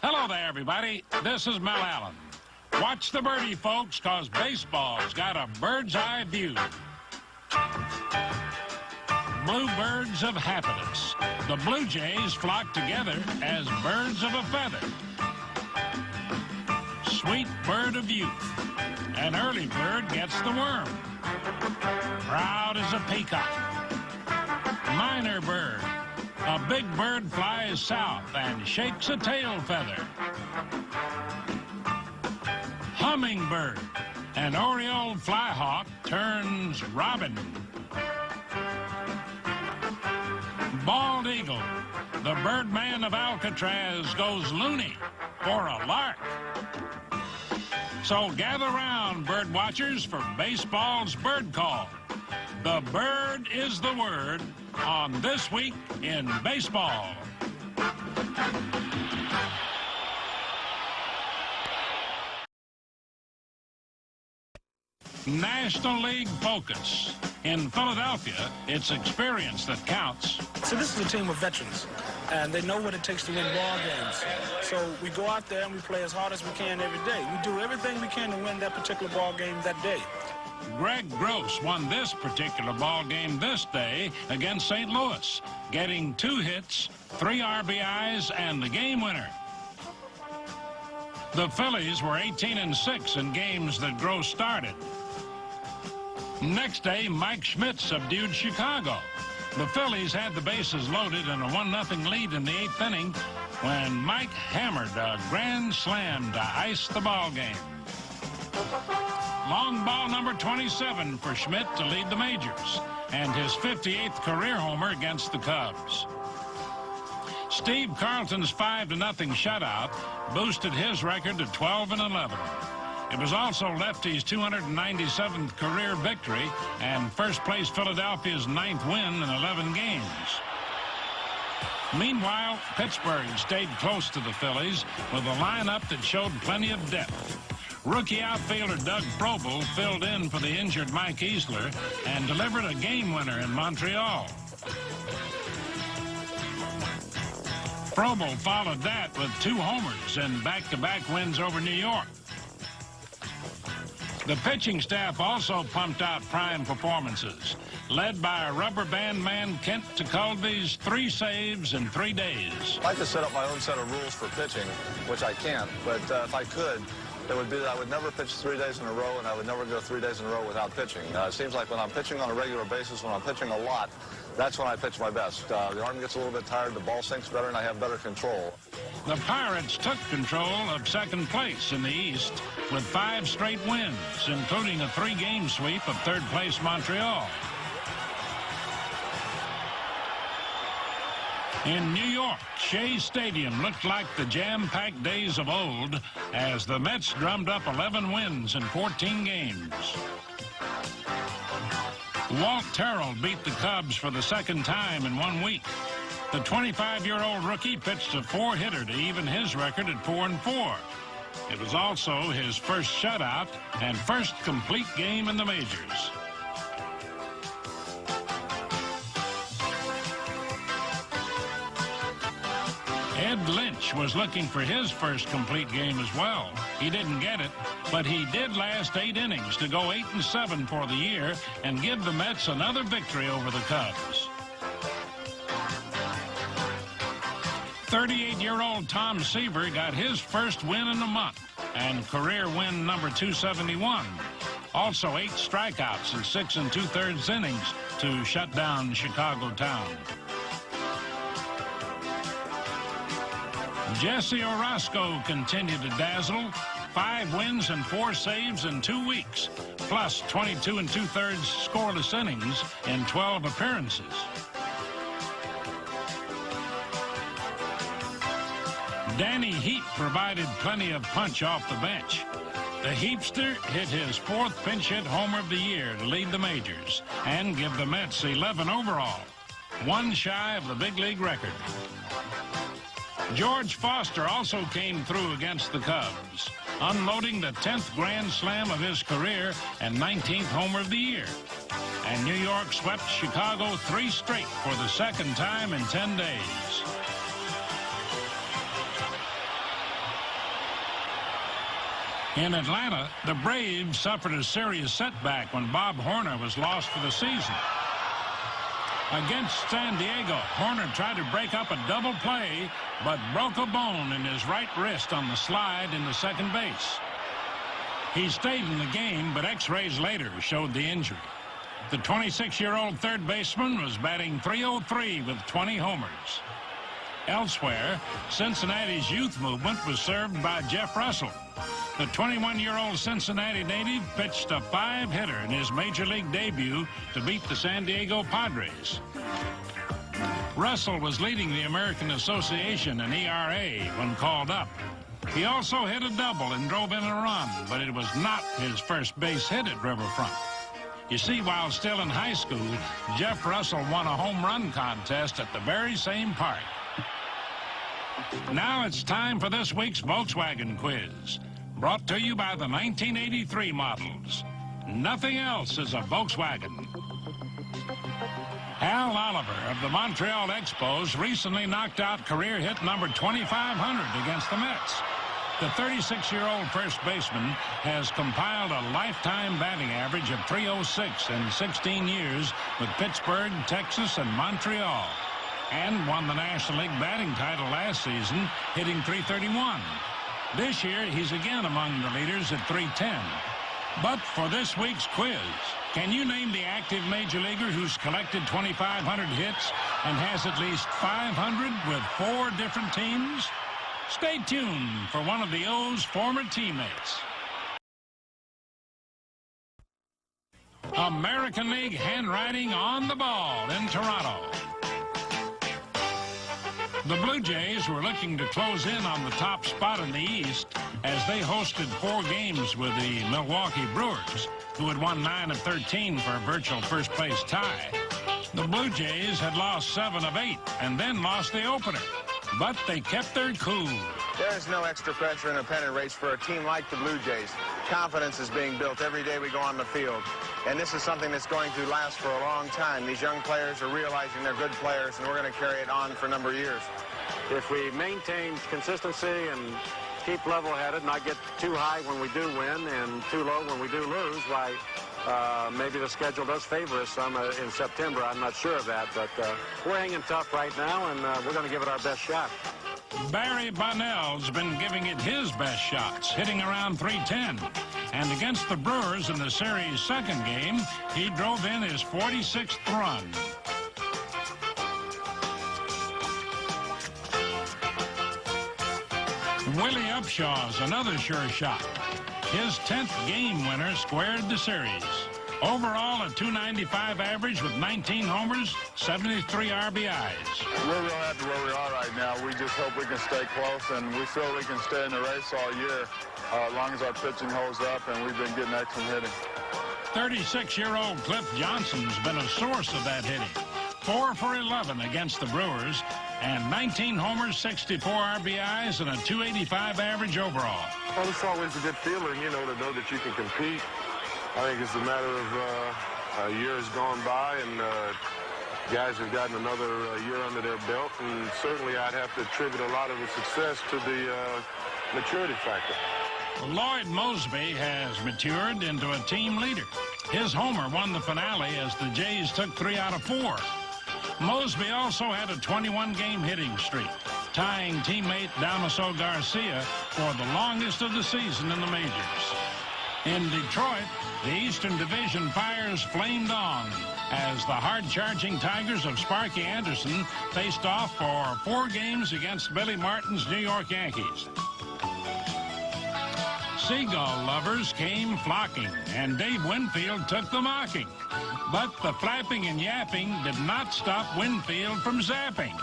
Hello there, everybody. This is Mel Allen. Watch the birdie, folks, because baseball's got a bird's-eye view. Bluebirds of happiness. The Blue Jays flock together as birds of a feather. Sweet bird of youth. An early bird gets the worm. Proud as a peacock. Minor bird. A big bird flies south and shakes a tail feather. Hummingbird. An oriole flyhawk turns robin. Bald eagle. The birdman of Alcatraz goes loony for a lark. So gather round, bird watchers, for baseball's bird call. The bird is the word on This Week in Baseball. National League focus. In Philadelphia, it's experience that counts. So this is a team of veterans, and they know what it takes to win ball games. So we go out there and we play as hard as we can every day. We do everything we can to win that particular ball game that day. Greg Gross won this particular ball game this day against St. Louis, getting 2 hits, 3 RBIs, and the game winner. The Phillies were 18-6 in games that Gross started. Next day, Mike Schmidt subdued Chicago. The Phillies had the bases loaded and a 1-0 lead in the 8th inning when Mike hammered a grand slam to ice the ball game. Long ball number 27 for Schmidt to lead the majors, and his 58th career homer against the Cubs. Steve Carlton's 5-0 shutout boosted his record to 12-11. It was also Lefty's 297th career victory and first-place Philadelphia's 9th win in 11 games. Meanwhile, Pittsburgh stayed close to the Phillies with a lineup that showed plenty of depth. Rookie outfielder Doug Frobel filled in for the injured Mike Easler and delivered a game winner in Montreal. Frobel followed that with 2 homers and back-to-back wins over New York. The pitching staff also pumped out prime performances, led by rubber band man Kent Tekulve's 3 saves in 3 days. I'd like to set up my own set of rules for pitching, which I can't, but if I could, it would be that I would never pitch 3 days in a row, and I would never go 3 days in a row without pitching. It seems like when I'm pitching on a regular basis, when I'm pitching a lot, that's when I pitch my best. The arm gets a little bit tired, the ball sinks better, and I have better control. The Pirates took control of second place in the East with 5 straight wins, including a 3-game sweep of third-place Montreal. In New York, Shea Stadium looked like the jam-packed days of old as the Mets drummed up 11 wins in 14 games. Walt Terrell beat the Cubs for the 2nd time in 1 week. The 25-year-old rookie pitched a 4-hitter to even his record at 4-4. It was also his first shutout and first complete game in the majors. Ed Lynch was looking for his first complete game as well. He didn't get it, but he did last 8 innings to go 8-7 for the year and give the Mets another victory over the Cubs. 38-year-old Tom Seaver got his first win in a month and career win number 271. Also 8 strikeouts in 6 2/3 innings to shut down Chicago Town. Jesse Orosco continued to dazzle. 5 wins and 4 saves in 2 weeks, plus 22 2/3 scoreless innings in 12 appearances. Danny Heap provided plenty of punch off the bench. The Heapster hit his 4th pinch hit homer of the year to lead the majors and give the Mets 11 overall, 1 shy of the big league record. George Foster also came through against the Cubs, unloading the 10th grand slam of his career and 19th homer of the year. And New York swept Chicago 3 straight for the 2nd time in 10 days. In Atlanta, the Braves suffered a serious setback when Bob Horner was lost for the season. Against San Diego, Horner tried to break up a double play, but broke a bone in his right wrist on the slide into second base. He stayed in the game, but X-rays later showed the injury. The 26-year-old third baseman was batting .303 with 20 homers. Elsewhere, Cincinnati's youth movement was served by Jeff Russell. The 21-year-old Cincinnati native pitched a 5-hitter in his major league debut to beat the San Diego Padres. Russell was leading the American Association in ERA when called up. He also hit a double and drove in a run, but it was not his first base hit at Riverfront. You see, while still in high school, Jeff Russell won a home run contest at the very same park. Now it's time for this week's Volkswagen quiz, brought to you by the 1983 models. Nothing else is a Volkswagen. Al Oliver of the Montreal Expos recently knocked out career hit number 2,500 against the Mets. The 36-year-old first baseman has compiled a lifetime batting average of .306 in 16 years with Pittsburgh, Texas, and Montreal, and won the National League batting title last season, hitting .331. This year, he's again among the leaders at .310. But for this week's quiz, can you name the active major leaguer who's collected 2,500 hits and has at least 500 with 4 different teams? Stay tuned for one of the O's former teammates. American League handwriting on the ball in Toronto. The Blue Jays were looking to close in on the top spot in the East as they hosted 4 games with the Milwaukee Brewers, who had won 9 of 13 for a virtual first-place tie. The Blue Jays had lost 7 of 8 and then lost the opener, but they kept their cool. There is no extra pressure in a pennant race for a team like the Blue Jays. Confidence is being built every day we go on the field, and this is something that's going to last for a long time. These young players are realizing they're good players, and we're going to carry it on for a number of years. If we maintain consistency and keep level-headed, not get too high when we do win and too low when we do lose, why, maybe the schedule does favor us some in September. I'm not sure of that, but we're hanging tough right now, and we're going to give it our best shot. Barry Bonnell's been giving it his best shots, hitting around .310. And against the Brewers in the series' second game, he drove in his 46th run. Willie Upshaw's another sure shot. His 10th game winner squared the series. Overall, a .295 average with 19 homers, 73 RBIs. We're real happy where we are right now. We just hope we can stay close, and we feel we can stay in the race all year as long as our pitching holds up, and we've been getting excellent hitting. 36-year-old Cliff Johnson's been a source of that hitting. 4 for 11 against the Brewers, and 19 homers, 64 RBIs, and a .285 average overall. Well, it's always a good feeling, you know, to know that you can compete. I think it's a matter of years gone by, and guys have gotten another year under their belt, and certainly I'd have to attribute a lot of the success to the maturity factor. Lloyd Mosby has matured into a team leader. His homer won the finale as the Jays took 3 out of 4. Mosby also had a 21-game hitting streak, tying teammate Damaso Garcia for the longest of the season in the majors. In Detroit, the Eastern Division fires flamed on as the hard-charging Tigers of Sparky Anderson faced off for 4 games against Billy Martin's New York Yankees. Seagull lovers came flocking, and Dave Winfield took the mocking. But the flapping and yapping did not stop Winfield from zapping.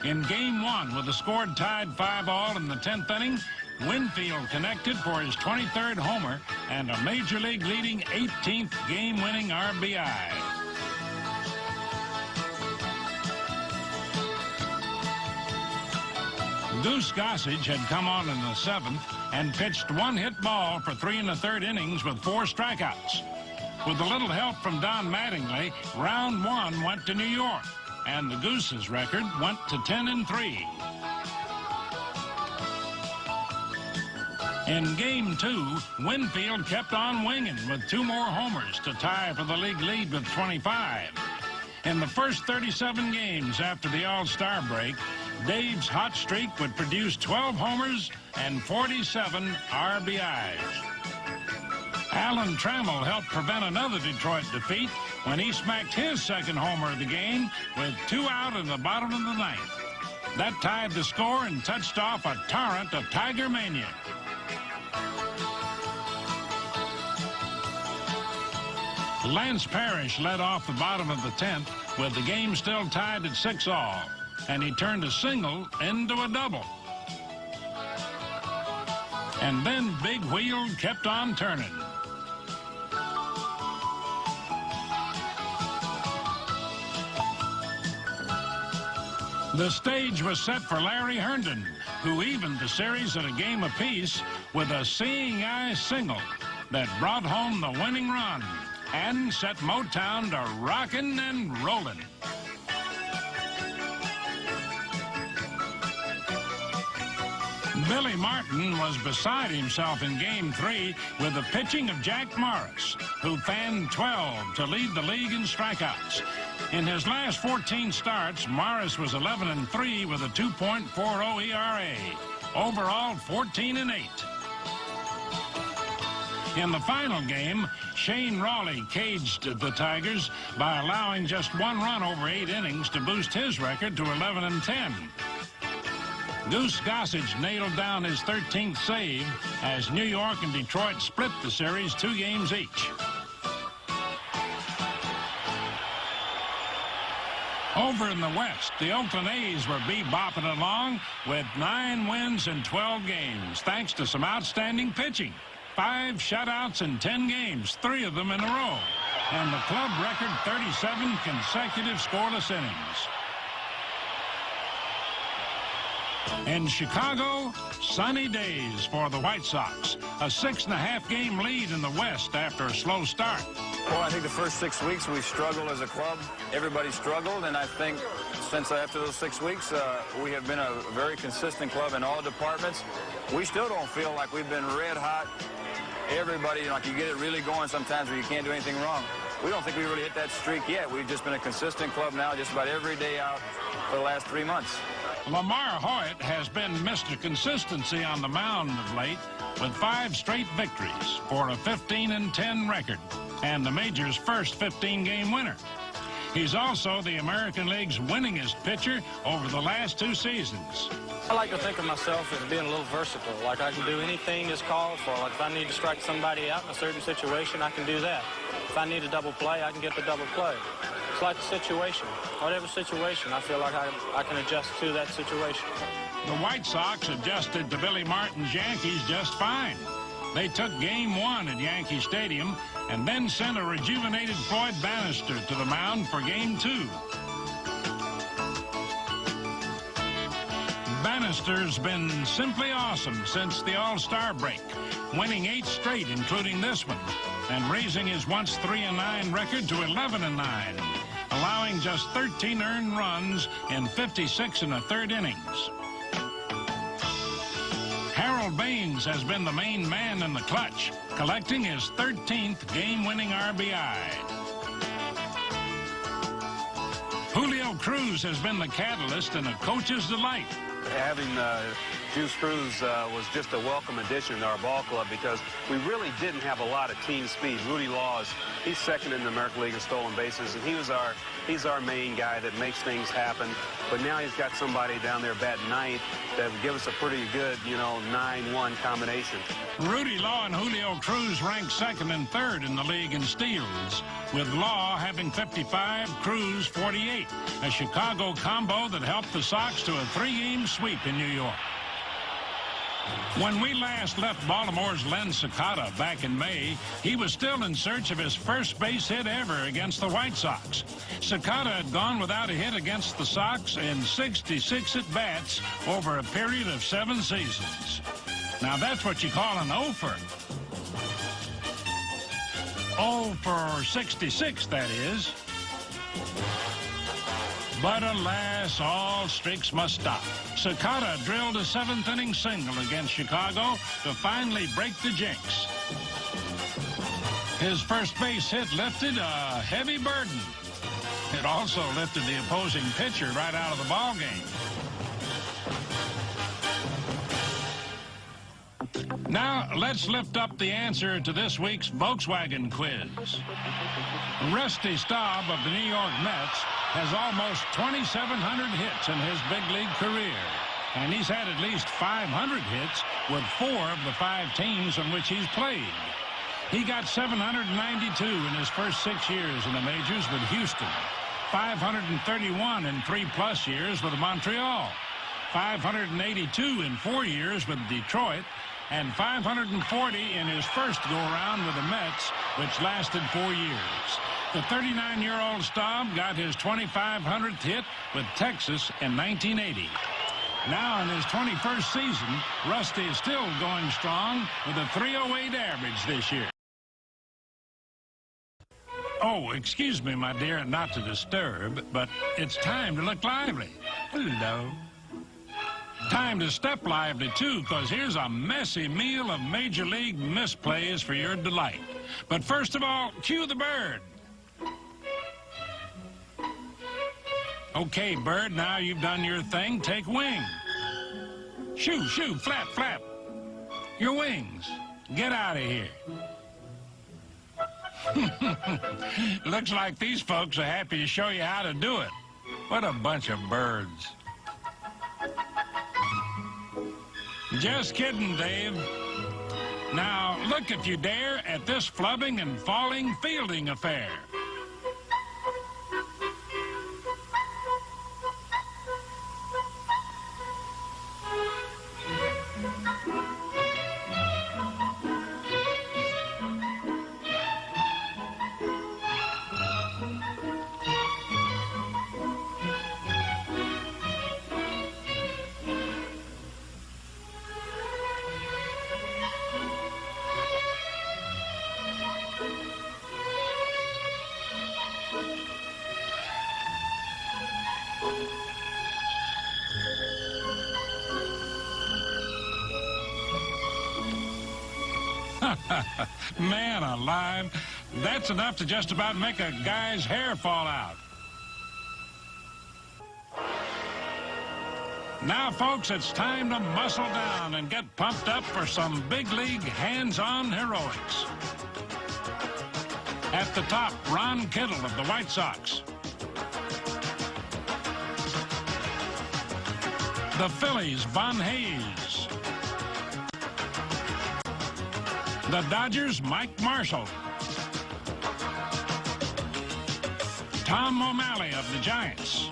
In Game 1, with the score tied 5-all in the 10th inning, Winfield connected for his 23rd homer and a Major League leading 18th game-winning RBI. Goose Gossage had come on in the 7th and pitched 1-hit ball for 3 1/3 innings with 4 strikeouts. With a little help from Don Mattingly, round 1 went to New York, and the Goose's record went to 10-3. In Game 2, Winfield kept on winging with 2 more homers to tie for the league lead with 25. In the first 37 games after the All-Star break, Dave's hot streak would produce 12 homers and 47 RBIs. Alan Trammell helped prevent another Detroit defeat when he smacked his second homer of the game with 2 out in the bottom of the 9th. That tied the score and touched off a torrent of Tiger mania. Lance Parrish led off the bottom of the 10th with the game still tied at 6-all, and he turned a single into a double. And then Big Wheel kept on turning. The stage was set for Larry Herndon, who evened the series at a game apiece with a seeing eye single that brought home the winning run and set Motown to rockin' and rollin'. Billy Martin was beside himself in Game 3 with the pitching of Jack Morris, who fanned 12 to lead the league in strikeouts. In his last 14 starts, Morris was 11-3 with a 2.40 ERA. Overall, 14-8. In the final game, Shane Rawley caged the Tigers by allowing just 1 run over 8 innings to boost his record to 11-10. Goose Gossage nailed down his 13th save as New York and Detroit split the series 2 games each. Over in the West, the Oakland A's were bebopping along with 9 wins in 12 games, thanks to some outstanding pitching. 5 shutouts in 10 games, 3 of them in a row, and the club record 37 consecutive scoreless innings. In Chicago, sunny days for the White Sox. A 6.5-game lead in the West after a slow start. Well, I think the first 6 weeks we struggled as a club. Everybody struggled, and I think since after those 6 weeks, we have been a very consistent club in all departments. We still don't feel like we've been red hot. Everybody, like you get it really going sometimes where you can't do anything wrong. We don't think we really hit that streak yet. We've just been a consistent club now just about every day out for the last 3 months. Lamar Hoyt has been Mr. Consistency on the mound of late with 5 straight victories for a 15-10 record and the Major's first 15-game winner. He's also the American League's winningest pitcher over the last 2 seasons. I like to think of myself as being a little versatile. Like I can do anything that's called for. Like if I need to strike somebody out in a certain situation, I can do that. If I need a double play, I can get the double play. It's like the situation. Whatever situation, I feel like I can adjust to that situation. The White Sox adjusted to Billy Martin's Yankees just fine. They took Game 1 at Yankee Stadium and then sent a rejuvenated Floyd Bannister to the mound for Game 2. Bannister's been simply awesome since the All-Star break, winning 8 straight, including this one, and raising his once 3-9 record to 11-9, allowing just 13 earned runs in 56 1/3 innings. Harold Baines has been the main man in the clutch, collecting his 13th game-winning RBI. Julio Cruz has been the catalyst and a coach's delight. Having Juice Cruz was just a welcome addition to our ball club because we really didn't have a lot of team speed. Rudy Law he's second in the American League in stolen bases, and he's our main guy that makes things happen. But now he's got somebody down there batting 9th that would give us a pretty good, 9-1 combination. Rudy Law and Julio Cruz ranked 2nd and 3rd in the league in steals, with Law having 55, Cruz 48, a Chicago combo that helped the Sox to a 3-game sweep in New York. When we last left Baltimore's Len Cicada back in May, he was still in search of his first base hit ever against the White Sox. Cicada had gone without a hit against the Sox in 66 at-bats over a period of 7 seasons. Now that's what you call an O-fer. 0 for 66, that is. But alas, all streaks must stop. Sakata drilled a seventh-inning single against Chicago to finally break the jinx. His first base hit lifted a heavy burden. It also lifted the opposing pitcher right out of the ball game. Now, let's lift up the answer to this week's Volkswagen quiz. Rusty Staub of the New York Mets has almost 2,700 hits in his big league career, and he's had at least 500 hits with 4 of the 5 teams in which he's played. He got 792 in his first 6 years in the majors with Houston, 531 in 3+ years with Montreal, 582 in 4 years with Detroit, and 540 in his first go-around with the Mets, which lasted 4 years. The 39-year-old Staub got his 2,500th hit with Texas in 1980. Now in his 21st season, Rusty is still going strong with a 308 average this year. Oh, excuse me, my dear, not to disturb, but it's time to look lively. Hello. Time to step lively, too, because here's a messy meal of Major League misplays for your delight. But first of all, cue the bird. Okay, bird, now you've done your thing. Take wing. Shoo, shoo, flap, flap. Your wings. Get out of here. Looks like these folks are happy to show you how to do it. What a bunch of birds. Just kidding, Dave. Now, look if you dare at this flubbing and falling fielding affair. Man alive, that's enough to just about make a guy's hair fall out. Now, folks, it's time to muscle down and get pumped up for some big league hands-on heroics. At the top, Ron Kittle of the White Sox. The Phillies, Von Hayes. The Dodgers, Mike Marshall. Tom O'Malley of the Giants.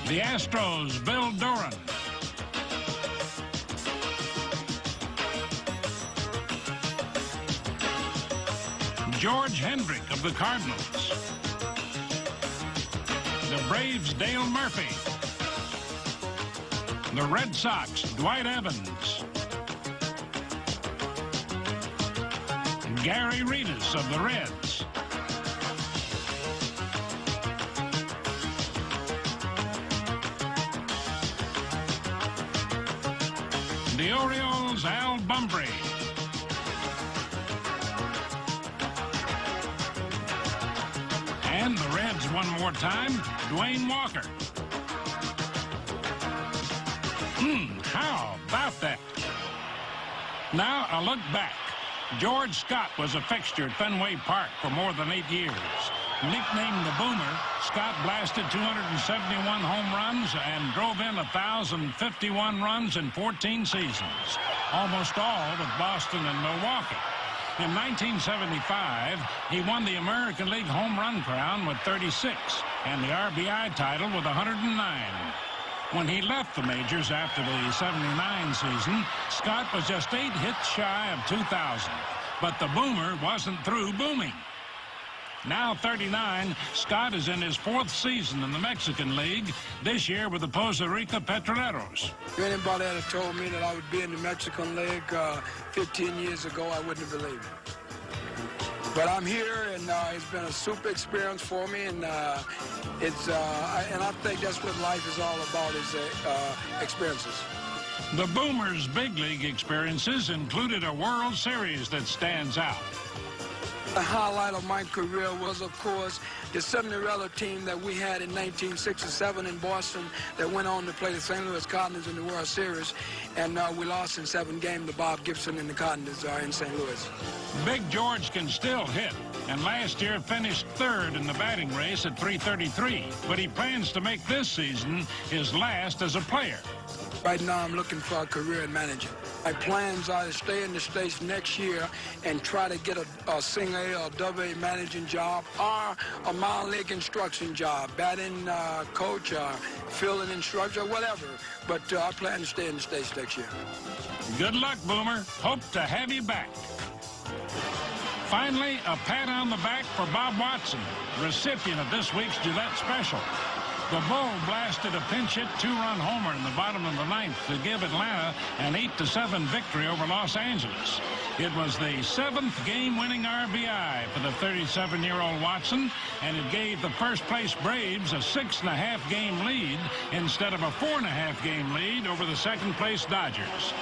The Astros, Bill Doran. George Hendrick of the Cardinals. The Braves, Dale Murphy. The Red Sox, Dwight Evans. Gary Reedus of the Reds. The Orioles, Al Bumbry. And the Reds one more time, Dwayne Walker. How about that? Now a look back. George Scott was a fixture at Fenway Park for more than 8 years. Nicknamed the Boomer, Scott blasted 271 home runs and drove in 1,051 runs in 14 seasons, almost all with Boston and Milwaukee. In 1975, he won the American League home run crown with 36 and the RBI title with 109. When he left the majors after the 79 season, Scott was just 8 hits shy of 2,000. But the Boomer wasn't through booming. Now 39, Scott is in his 4th season in the Mexican League, this year with the Poza Rica Petroleros. If anybody had told me that I would be in the Mexican League 15 years ago, I wouldn't have believed it. But I'm here, and it's been a super experience for me, and I think that's what life is all about, is experiences. The Boomers' big league experiences included a World Series that stands out. The highlight of my career was, of course, the Cinderella team that we had in 1967 in Boston that went on to play the St. Louis Cardinals in the World Series, and we lost in 7 games to Bob Gibson and the Cardinals in St. Louis. Big George can still hit, and last year finished 3rd in the batting race at .333, but he plans to make this season his last as a player. Right now, I'm looking for a career in managing. My plans are to stay in the States next year and try to get a single A or double A managing job or a minor league instruction job, batting coach or fielding instructor, whatever. But I plan to stay in the States next year. Good luck, Boomer. Hope to have you back. Finally, a pat on the back for Bob Watson, recipient of this week's Gillette Special. The Bull blasted a pinch-hit 2-run homer in the bottom of the 9th to give Atlanta an 8-7 victory over Los Angeles. It was the 7th game-winning RBI for the 37-year-old Watson, and it gave the first-place Braves a 6.5-game lead instead of a 4.5-game lead over the second-place Dodgers.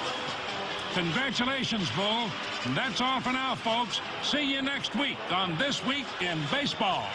Congratulations, Bull. And that's all for now, folks. See you next week on This Week in Baseball.